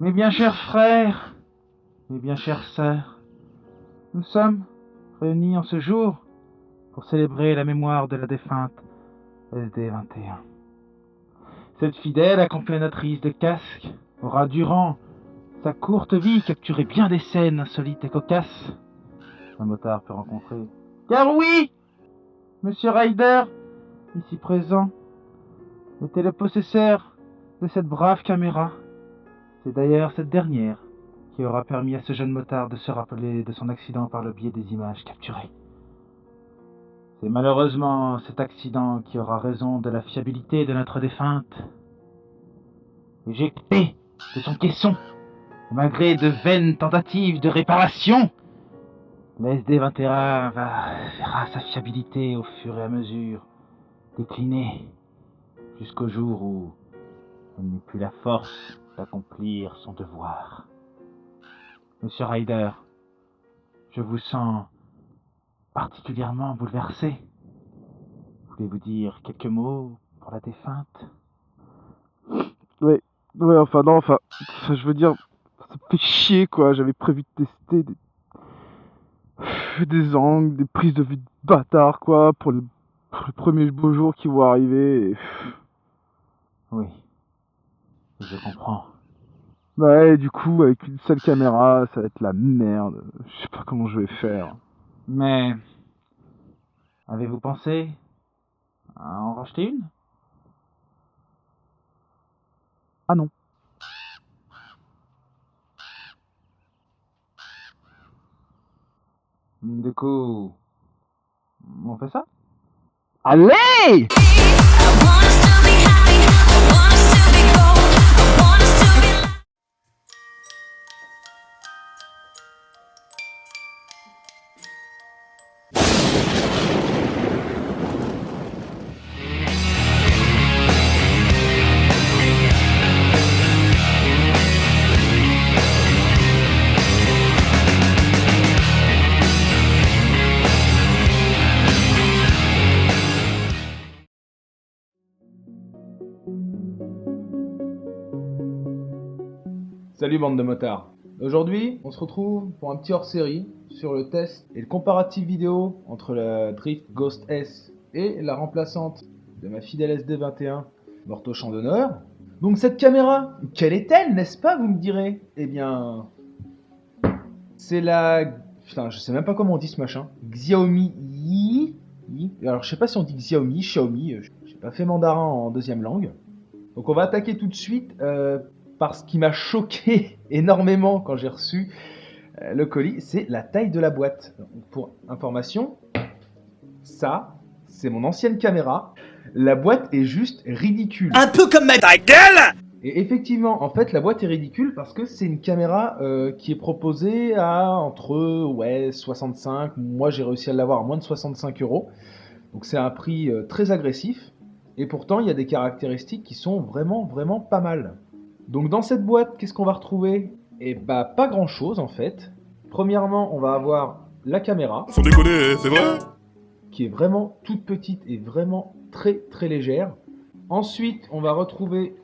Mes bien chers frères, mes bien chères sœurs, nous sommes réunis en ce jour pour célébrer la mémoire de la défunte SD21. Cette fidèle accompagnatrice de casques aura, durant sa courte vie, capturé bien des scènes insolites et cocasses qu'un motard peut rencontrer. Car oui, Monsieur Ryder, ici présent, était le possesseur de cette brave caméra. C'est d'ailleurs cette dernière qui aura permis à ce jeune motard de se rappeler de son accident par le biais des images capturées. C'est malheureusement cet accident qui aura raison de la fiabilité de notre défunte. Éjecté de son caisson, malgré de vaines tentatives de réparation, la SD21 verra sa fiabilité au fur et à mesure décliner jusqu'au jour où elle n'eut plus la force d'accomplir son devoir. Monsieur Ryder, je vous sens particulièrement bouleversé. Voulez-vous dire quelques mots pour la défunte? Ouais, je veux dire, ça me fait chier quoi. J'avais prévu de tester des angles, des prises de vue de bâtard quoi, pour les premiers beaux jours qui vont arriver. Oui, je comprends. Ouais, du coup, avec une seule caméra, ça va être la merde. Je sais pas comment je vais faire. Mais avez-vous pensé à en racheter une? Ah non. Du coup, on fait ça? Allez! Salut bande de motards. Aujourd'hui, on se retrouve pour un petit hors-série sur le test et le comparatif vidéo entre la Drift Ghost S et la remplaçante de ma fidèle SD21 morte au champ d'honneur. Donc cette caméra, quelle est-elle, n'est-ce pas, vous me direz? Eh bien, c'est la... Putain, je sais même pas comment on dit ce machin. Xiaomi Yi. Alors je sais pas si on dit Xiaomi, j'ai pas fait mandarin en deuxième langue. Donc on va attaquer tout de suite par ce qui m'a choqué énormément quand j'ai reçu le colis, c'est la taille de la boîte. Donc, pour information, ça, c'est mon ancienne caméra. La boîte est juste ridicule. Un peu comme ta gueule! Et effectivement, en fait, la boîte est ridicule parce que c'est une caméra qui est proposée à entre 65, moi j'ai réussi à l'avoir à moins de 65 €. Donc c'est un prix très agressif. Et pourtant, il y a des caractéristiques qui sont vraiment pas mal. Donc dans cette boîte, qu'est-ce qu'on va retrouver? Eh bah pas grand chose en fait. Premièrement, on va avoir la caméra. Sans déconner, c'est vrai? Qui est vraiment toute petite et vraiment très légère. Ensuite, on va retrouver,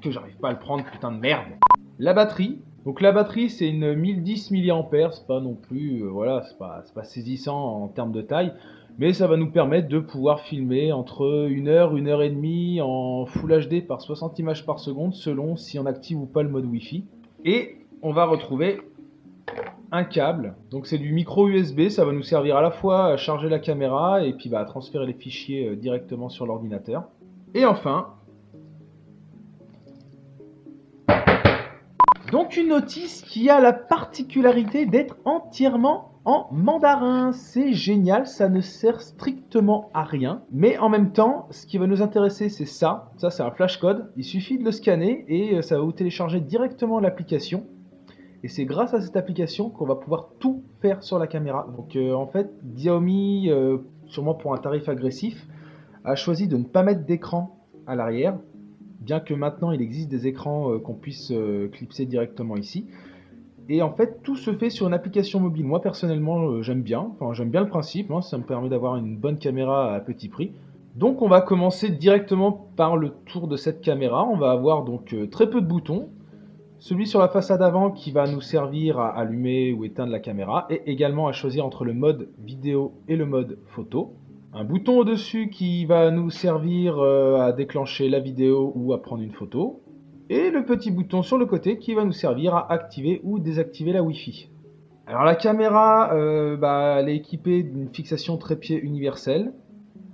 que j'arrive pas à le prendre, putain de merde, la batterie. Donc la batterie, c'est une 1010 mAh, c'est pas non plus, voilà, c'est pas saisissant en termes de taille. Mais ça va nous permettre de pouvoir filmer entre 1 heure, 1 heure et demie en Full HD par 60 images par seconde selon si on active ou pas le mode Wi-Fi. Et on va retrouver un câble, donc c'est du micro USB, ça va nous servir à la fois à charger la caméra et puis à transférer les fichiers directement sur l'ordinateur. Et enfin, donc une notice qui a la particularité d'être entièrement en mandarin. C'est génial, ça ne sert strictement à rien. Mais en même temps, ce qui va nous intéresser, c'est ça. Ça, c'est un flashcode. Il suffit de le scanner et ça va vous télécharger directement l'application. Et c'est grâce à cette application qu'on va pouvoir tout faire sur la caméra. Donc en fait, Xiaomi, sûrement pour un tarif agressif, a choisi de ne pas mettre d'écran à l'arrière. Bien que maintenant il existe des écrans qu'on puisse clipser directement ici. Et en fait tout se fait sur une application mobile. Moi personnellement j'aime bien le principe, ça me permet d'avoir une bonne caméra à petit prix. Donc on va commencer directement par le tour de cette caméra. On va avoir donc très peu de boutons. celui sur la façade avant qui va nous servir à allumer ou éteindre la caméra, et également à choisir entre le mode vidéo et le mode photo. Un bouton au-dessus qui va nous servir à déclencher la vidéo ou à prendre une photo. Et le petit bouton sur le côté qui va nous servir à activer ou désactiver la Wi-Fi. Alors la caméra, elle est équipée d'une fixation trépied universelle.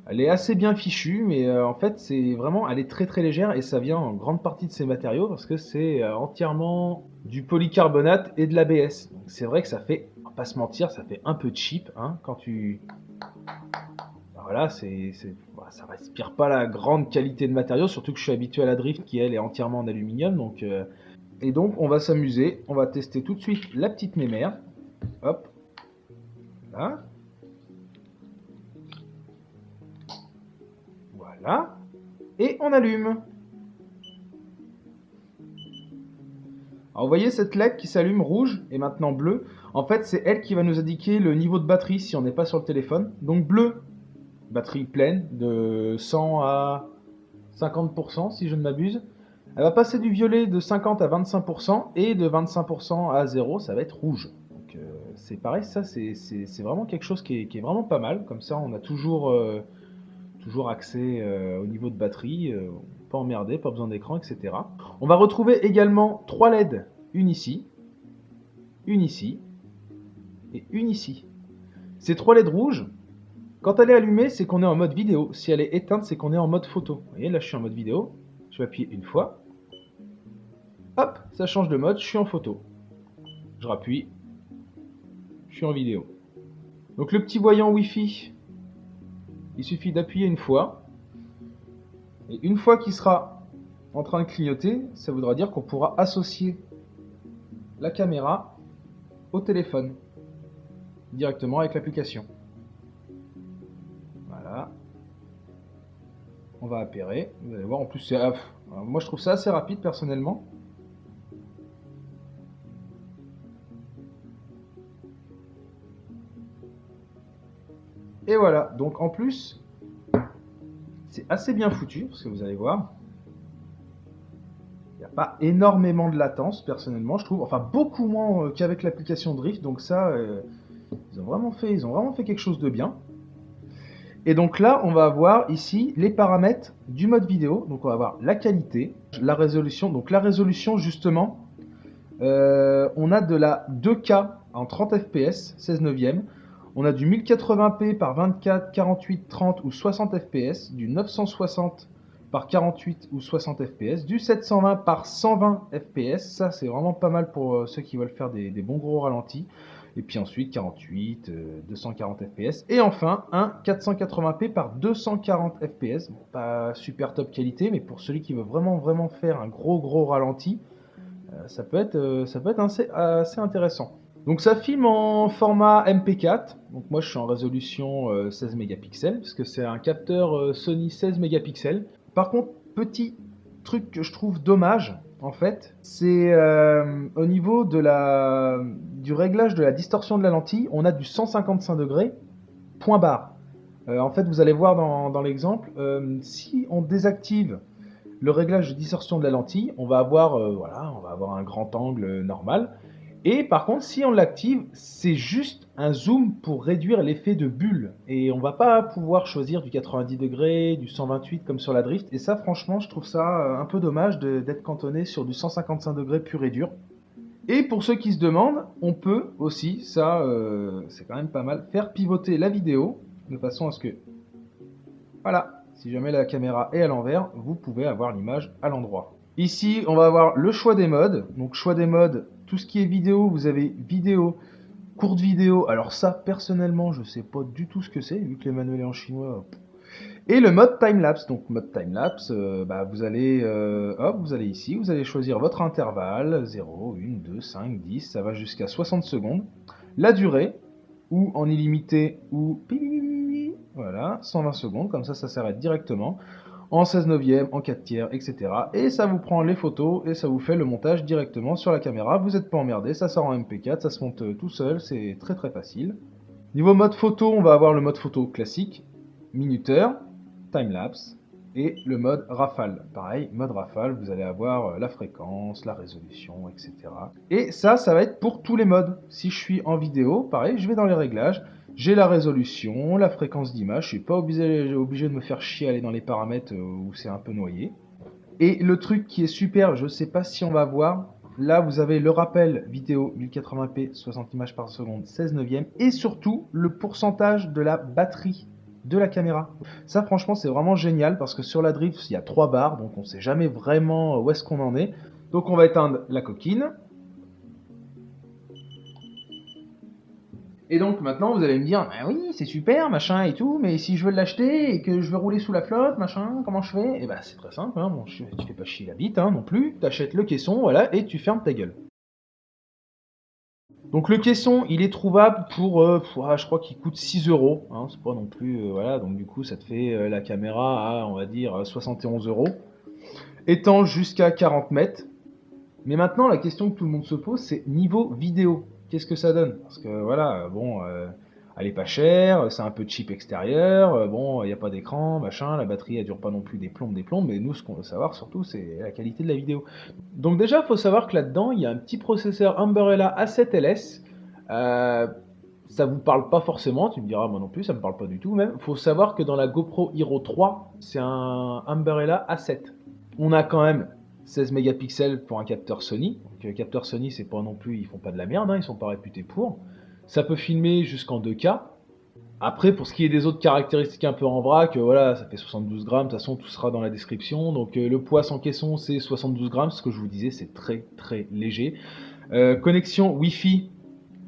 Elle est assez bien fichue, mais en fait, elle est très très légère et ça vient en grande partie de ces matériaux parce que c'est entièrement du polycarbonate et de l'ABS. Donc c'est vrai que ça fait, on va pas se mentir, ça fait un peu cheap, hein, quand tu... Voilà, ça respire pas la grande qualité de matériaux, surtout que je suis habitué à la drift qui elle est entièrement en aluminium. Et donc on va s'amuser, on va tester tout de suite la petite mémère. Hop, là. Voilà, et on allume. Alors vous voyez cette LED qui s'allume rouge et maintenant bleu. En fait, c'est elle qui va nous indiquer le niveau de batterie si on n'est pas sur le téléphone. Donc bleu, batterie pleine de 100 à 50% si je ne m'abuse. Elle va passer du violet de 50 à 25% et de 25% à 0, ça va être rouge. Donc c'est pareil, ça c'est vraiment quelque chose qui est vraiment pas mal. Comme ça on a toujours accès au niveau de batterie, pas emmerdé, pas besoin d'écran, etc. On va retrouver également 3 LED, une ici et une ici. Ces 3 LED rouges, quand elle est allumée, c'est qu'on est en mode vidéo. Si elle est éteinte, c'est qu'on est en mode photo. Vous voyez, là je suis en mode vidéo. Je vais appuyer une fois. Hop, ça change de mode, je suis en photo. Je rappuie. Je suis en vidéo. Donc le petit voyant Wi-Fi, il suffit d'appuyer une fois. Et une fois qu'il sera en train de clignoter, ça voudra dire qu'on pourra associer la caméra au téléphone directement avec l'application. Voilà. On va appairer. Vous allez voir, en plus, moi je trouve ça assez rapide personnellement. Et voilà, donc en plus, c'est assez bien foutu, parce que vous allez voir, il n'y a pas énormément de latence, personnellement, je trouve, enfin beaucoup moins qu'avec l'application Drift, donc ça, ils ont vraiment fait quelque chose de bien. Et donc là, on va avoir ici les paramètres du mode vidéo, donc on va avoir la qualité, la résolution, donc la résolution justement, on a de la 2K en 30 fps, 16 neuvième. On a du 1080p par 24, 48, 30 ou 60 fps, du 960 par 48 ou 60 fps, du 720 par 120 fps, ça c'est vraiment pas mal pour ceux qui veulent faire des bons gros ralentis, et puis ensuite 48, 240 fps, et enfin un 480p par 240 fps, pas super top qualité, mais pour celui qui veut vraiment faire un gros ralenti, ça peut être assez intéressant. Donc ça filme en format MP4, donc moi je suis en résolution 16 mégapixels, parce que c'est un capteur Sony 16 mégapixels. Par contre, petit truc que je trouve dommage, en fait, c'est au niveau du réglage de la distorsion de la lentille, on a du 155 degrés, point barre. En fait, vous allez voir dans l'exemple, si on désactive le réglage de distorsion de la lentille, on va avoir un grand angle normal. Et par contre, si on l'active, c'est juste un zoom pour réduire l'effet de bulle. Et on va pas pouvoir choisir du 90 degrés, du 128 comme sur la drift. Et ça, franchement, je trouve ça un peu dommage d'être cantonné sur du 155 degrés pur et dur. Et pour ceux qui se demandent, on peut aussi, ça c'est quand même pas mal, faire pivoter la vidéo de façon à ce que, voilà, si jamais la caméra est à l'envers, vous pouvez avoir l'image à l'endroit. Ici, on va avoir le choix des modes. Donc choix des modes, tout ce qui est vidéo, vous avez vidéo, courte vidéo. Alors ça, personnellement, je sais pas du tout ce que c'est, vu que les manuels est en chinois. Et le mode timelapse. Donc mode timelapse, vous allez ici, vous allez choisir votre intervalle, 0, 1, 2, 5, 10, ça va jusqu'à 60 secondes. La durée, ou en illimité, ou voilà, 120 secondes, comme ça s'arrête directement. En 16 neuvième, en 4 tiers, etc. Et ça vous prend les photos et ça vous fait le montage directement sur la caméra. Vous n'êtes pas emmerdé, ça sort en MP4, ça se monte tout seul, c'est très facile. Niveau mode photo, on va avoir le mode photo classique, minuteur, timelapse et le mode rafale. Pareil, mode rafale, vous allez avoir la fréquence, la résolution, etc. Et ça va être pour tous les modes. Si je suis en vidéo, pareil, je vais dans les réglages, j'ai la résolution, la fréquence d'image, je suis pas obligé de me faire chier à aller dans les paramètres où c'est un peu noyé. Et le truc qui est super, je sais pas si on va voir, là vous avez le rappel vidéo 1080p 60 images par seconde 16 neuvième et surtout le pourcentage de la batterie de la caméra. Ça franchement c'est vraiment génial parce que sur la drift il y a 3 barres donc on sait jamais vraiment où est-ce qu'on en est. Donc on va éteindre la coquine. Et donc maintenant vous allez me dire, ah oui c'est super machin et tout, mais si je veux l'acheter et que je veux rouler sous la flotte machin, comment je fais? Et bah c'est très simple, hein, bon, tu fais pas chier la bite non plus, t'achètes le caisson, voilà, et tu fermes ta gueule. Donc le caisson il est trouvable pour, je crois qu'il coûte 6 €, hein, c'est pas non plus, voilà, donc du coup ça te fait la caméra à on va dire 71 €, étant jusqu'à 40 mètres. Mais maintenant la question que tout le monde se pose c'est niveau vidéo. Qu'est-ce que ça donne? Parce que voilà, bon, elle est pas chère, c'est un peu cheap extérieur, bon, il n'y a pas d'écran, machin, la batterie elle dure pas non plus des plombes, mais nous ce qu'on veut savoir surtout c'est la qualité de la vidéo. Donc déjà, il faut savoir que là-dedans, il y a un petit processeur Umbrella A7LS. Ça vous parle pas forcément, tu me diras moi non plus, ça me parle pas du tout même. Il faut savoir que dans la GoPro Hero 3, c'est un Umbrella A7. On a quand même 16 mégapixels pour un capteur Sony. Donc, capteur Sony, c'est pas non plus, ils font pas de la merde, hein, ils sont pas réputés pour. Ça peut filmer jusqu'en 2K. Après, pour ce qui est des autres caractéristiques un peu en vrac, voilà, ça fait 72 grammes, de toute façon tout sera dans la description. Donc le poids sans caisson c'est 72 grammes, ce que je vous disais c'est très très léger. Connexion Wi-Fi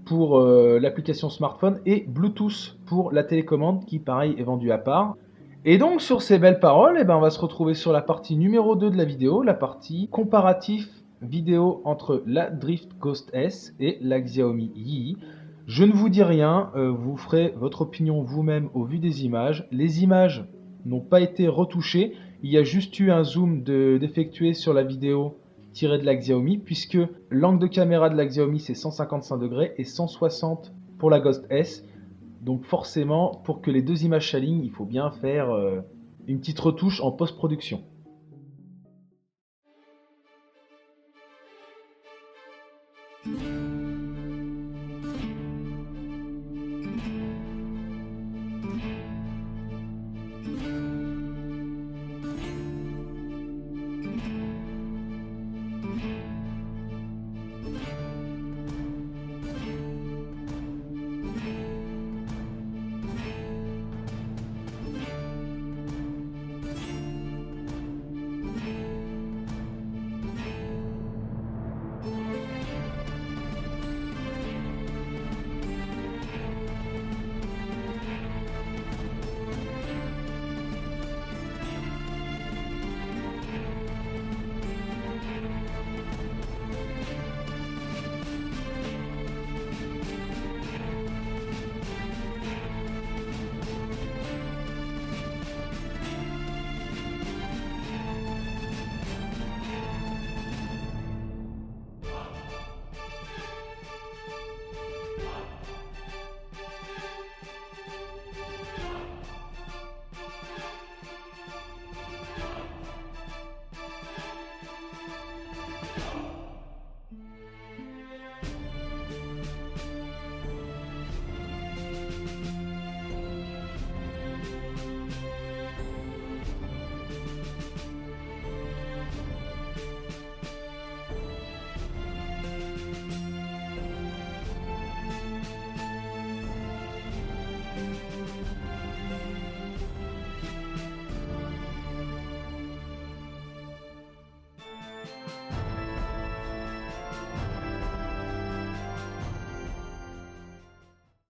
pour l'application smartphone et Bluetooth pour la télécommande qui pareil est vendue à part. Et donc sur ces belles paroles, eh ben, on va se retrouver sur la partie numéro 2 de la vidéo, la partie comparatif vidéo entre la Drift Ghost S et la Xiaomi Yi. Je ne vous dis rien, vous ferez votre opinion vous-même au vu des images. Les images n'ont pas été retouchées, il y a juste eu un zoom d'effectué sur la vidéo tirée de la Xiaomi, puisque l'angle de caméra de la Xiaomi c'est 155 degrés et 160 pour la Ghost S. Donc forcément, pour que les deux images s'alignent, il faut bien faire une petite retouche en post-production.